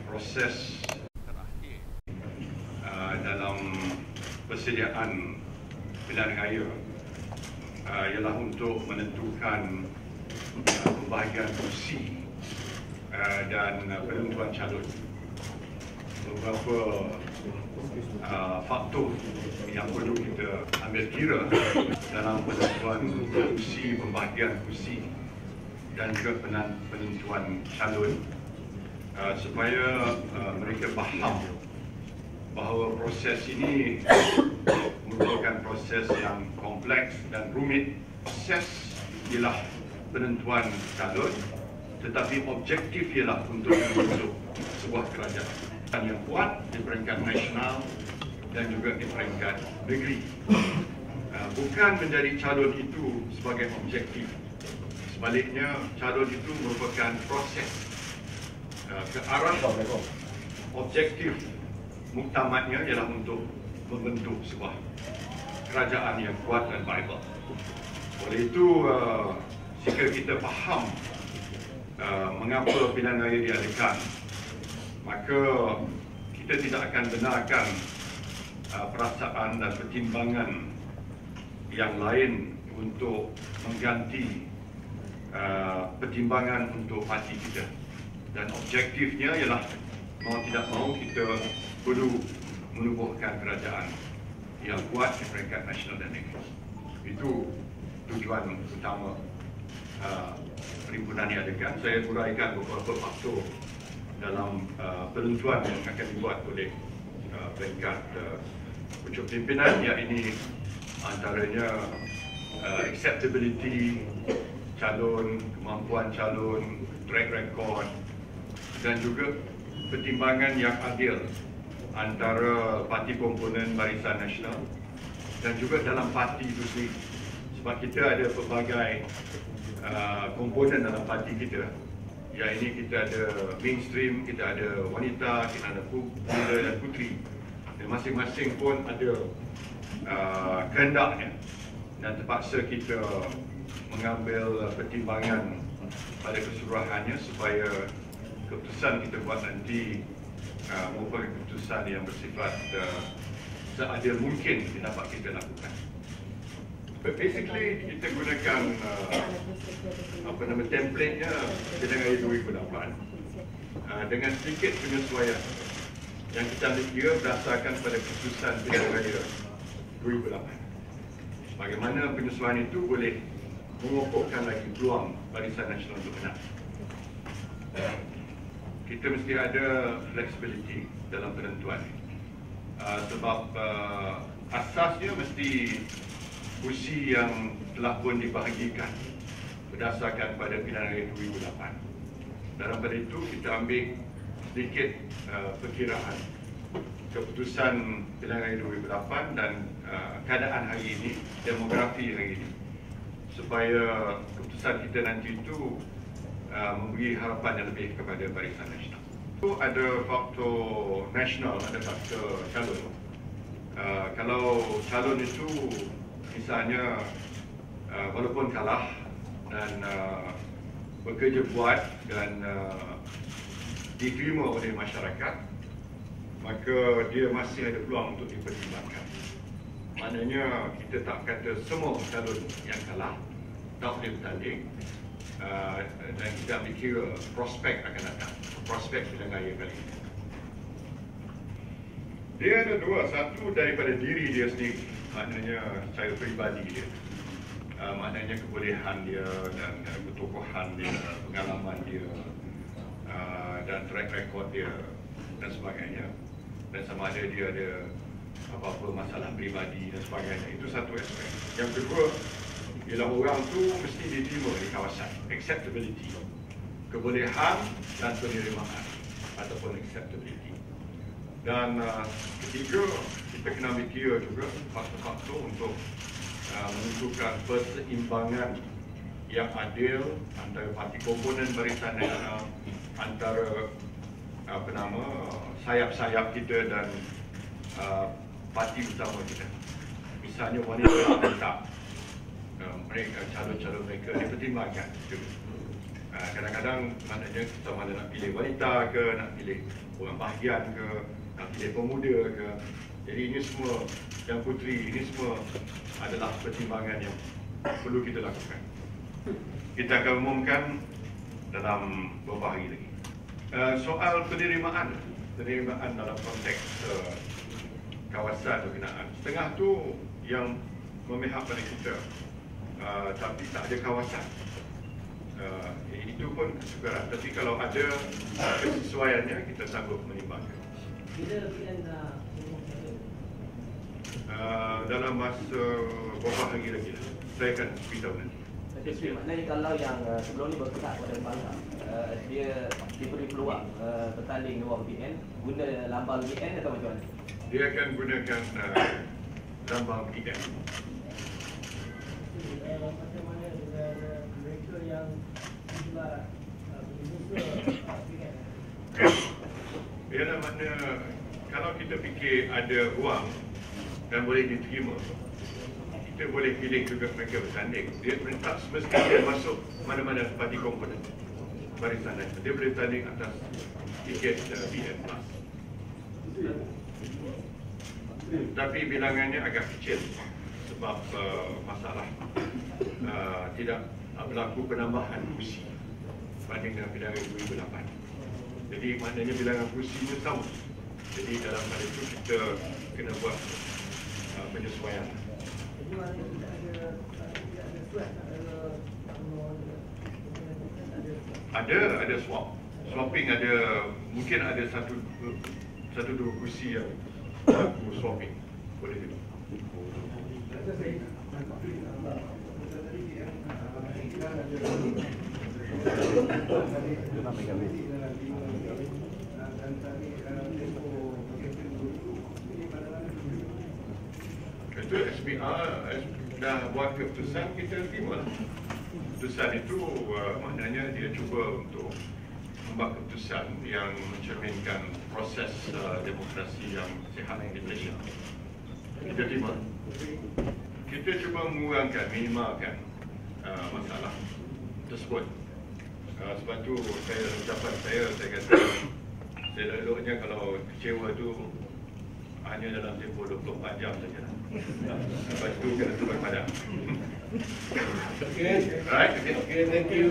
Proses terakhir dalam persediaan pilihan raya ialah untuk menentukan pembahagian kursi dan penentuan calon. Beberapa faktor yang perlu kita ambil kira dalam penentuan kursi, pembahagian kursi dan juga penentuan calon, supaya mereka faham bahawa proses ini merupakan proses yang kompleks dan rumit. Proses ialah penentuan calon, tetapi objektif ialah untuk membentuk sebuah kerajaan yang kuat di peringkat nasional dan juga di peringkat negeri. Bukan menjadi calon itu sebagai objektif. Sebaliknya, calon itu merupakan proses ke arah objektif muktamadnya ialah untuk membentuk sebuah kerajaan yang kuat dan viable. Oleh itu, jika kita faham mengapa pilihan raya diadakan, maka kita tidak akan benarkan perasaan dan pertimbangan yang lain untuk mengganti pertimbangan untuk parti kita. Dan objektifnya ialah mau tidak mau kita perlu menubuhkan kerajaan yang kuat di peringkat nasional dan negeri. Itu tujuan utama perhimpunan diadakan. Saya uraikan beberapa faktor dalam penentuan yang akan dibuat oleh peringkat pucuk pimpinan, iaitu antaranya acceptability calon, kemampuan calon, track record dan juga pertimbangan yang adil antara parti komponen Barisan Nasional dan juga dalam parti itu sendiri. Sebab kita ada pelbagai komponen dalam parti kita. Ini kita ada mainstream, kita ada wanita, kita ada pemuda dan puteri. Dan masing-masing pun ada kehendaknya. Dan terpaksa kita mengambil pertimbangan pada keseluruhannya supaya keputusan kita buat nanti merupakan keputusan yang bersifat seadil mungkin dapat kita lakukan. But basically kita gunakan template-nya pilihan raya 2008 dengan sedikit penyesuaian yang kita ambil kira berdasarkan pada keputusan pilihan raya 2008. Bagaimana penyesuaian itu boleh mengukuhkan lagi peluang Barisan Nasional untuk menang. Kita mesti ada flexibility dalam penentuan sebab asasnya mesti kursi yang telah pun dibahagikan berdasarkan pada pilihan raya 2008. Dalam pada itu kita ambil sedikit perkiraan keputusan pilihan raya 2008 dan keadaan hari ini, demografi hari ini, supaya keputusan kita nanti itu memberi harapan yang lebih kepada Barisan Nasional. Itu ada faktor nasional, ada faktor calon. Kalau calon itu misalnya walaupun kalah dan bekerja buat dan diterima oleh masyarakat, maka dia masih ada peluang untuk dipertimbangkan. Maknanya kita tak kata semua calon yang kalah tak boleh bertanding, dan kita ambil kira prospek akan datang, prospek pilihan raya kali ini. Dia ada dua, satu daripada diri dia sendiri, maknanya secara peribadi dia, maknanya kebolehan dia dan ketokohan dia, pengalaman dia dan track record dia dan sebagainya, dan sama ada dia ada apa-apa masalah peribadi dan sebagainya. Itu satu aspek. Yang kedua ialah orang tu mesti diterima di kawasan, acceptability, kebolehan dan penerimaan ataupun acceptability. Dan ketiga, kita kena mikir juga faktor-faktor untuk menentukan perseimbangan yang adil antara parti komponen Barisan Nasional, antara sayap-sayap kita dan parti utama kita. Misalnya wanita tak mereka calon-calon mereka dipertimbangkan. Kadang-kadang maknanya kita mana nak pilih wanita ke, nak pilih orang bahagian ke, nak pilih pemuda ke. Jadi ini semua yang puteri, ini semua adalah pertimbangan yang perlu kita lakukan. Kita akan umumkan dalam beberapa hari lagi. Soal penerimaan dalam konteks kawasan pembinaan, setengah tu yang memihak pada kita, tapi tak ada kawasan. Itu pun kesukaran. Tapi kalau ada kesesuaiannya, kita sanggup menimbangkan. Dalam masa beberapa hari lagi, saya akan beritahu nanti. Maknanya kalau yang sebelum ni berpihak pada bangsa, dia diberi peluang bertanding luar VN, guna lambang VN atau macam mana? Dia akan gunakan lambang VN. Macam mana dengan mereka yang digelar VN? Ialah makna kalau kita fikir ada ruang dan boleh diterima, kita boleh pilih juga mereka bertanding. Dia tak semestinya masuk mana-mana parti komponen barisan lain. Dia boleh tanding atas tiket VN Plus. Tapi bilangannya agak kecil sebab masalah tidak berlaku penambahan kursi banding dengan bilangan 2008. Jadi maknanya bilangan kursinya sama. Jadi dalam hal itu kita kena buat penyesuaian. Jadi maknanya tidak ada suat, Ada swapping, ada mungkin ada satu dua kursi yang berlaku swapping, boleh juga. Itu SPR dah buat keputusan, kita terima lah. Keputusan itu maknanya dia cuba untuk membuat keputusan yang mencerminkan proses demokrasi yang sihat di Malaysia. Kita terima. Kita cuba mengurangkan, minimalkan masalah tersebut. Sebab tu ucapan saya kata eloknya kalau kecewa tu hanya dalam tempoh 24 jam saja. Lepas tu kena turun padam. Okay. Right? Okay, thank you.